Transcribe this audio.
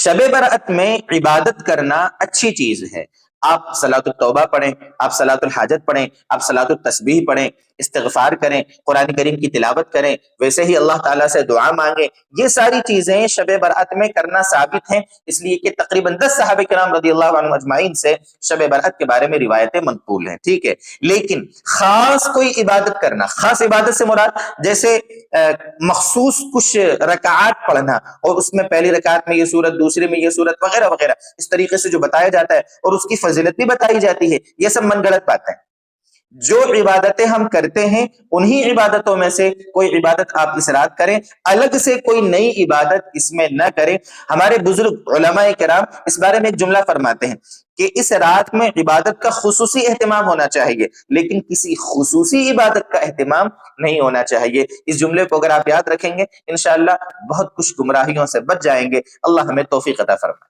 شب برأت میں عبادت کرنا اچھی چیز ہے. آپ صلاۃ التوبہ پڑھیں، آپ صلاۃ الحاجت پڑھیں، آپ صلاۃ التسبیح پڑھیں، استغفار کریں، قرآن کریم کی تلاوت کریں، ویسے ہی اللہ تعالیٰ سے دعا مانگیں. یہ ساری چیزیں شب برأت میں کرنا ثابت ہیں، اس لیے کہ تقریباً 10 صحابہ کرام رضی اللہ عنہم اجمعین سے شب برأت کے بارے میں روایتیں منقول ہیں. ٹھیک ہے، لیکن خاص کوئی عبادت کرنا، خاص عبادت سے مراد جیسے مخصوص کچھ رکعات پڑھنا اور اس میں پہلی رکعت میں یہ سورت، دوسری میں یہ سورت وغیرہ وغیرہ، اس طریقے سے جو بتایا جاتا ہے اور اس کی فضیلت بھی بتائی جاتی ہے، یہ سب من گڑت باتیں ہیں. جو عبادتیں ہم کرتے ہیں انہی عبادتوں میں سے کوئی عبادت آپ اس رات کریں، الگ سے کوئی نئی عبادت اس میں نہ کریں. ہمارے بزرگ علماء کرام اس بارے میں ایک جملہ فرماتے ہیں کہ اس رات میں عبادت کا خصوصی اہتمام ہونا چاہیے، لیکن کسی خصوصی عبادت کا اہتمام نہیں ہونا چاہیے. اس جملے کو اگر آپ یاد رکھیں گے انشاءاللہ بہت کچھ گمراہیوں سے بچ جائیں گے. اللہ ہمیں توفیق عطا فرمائے.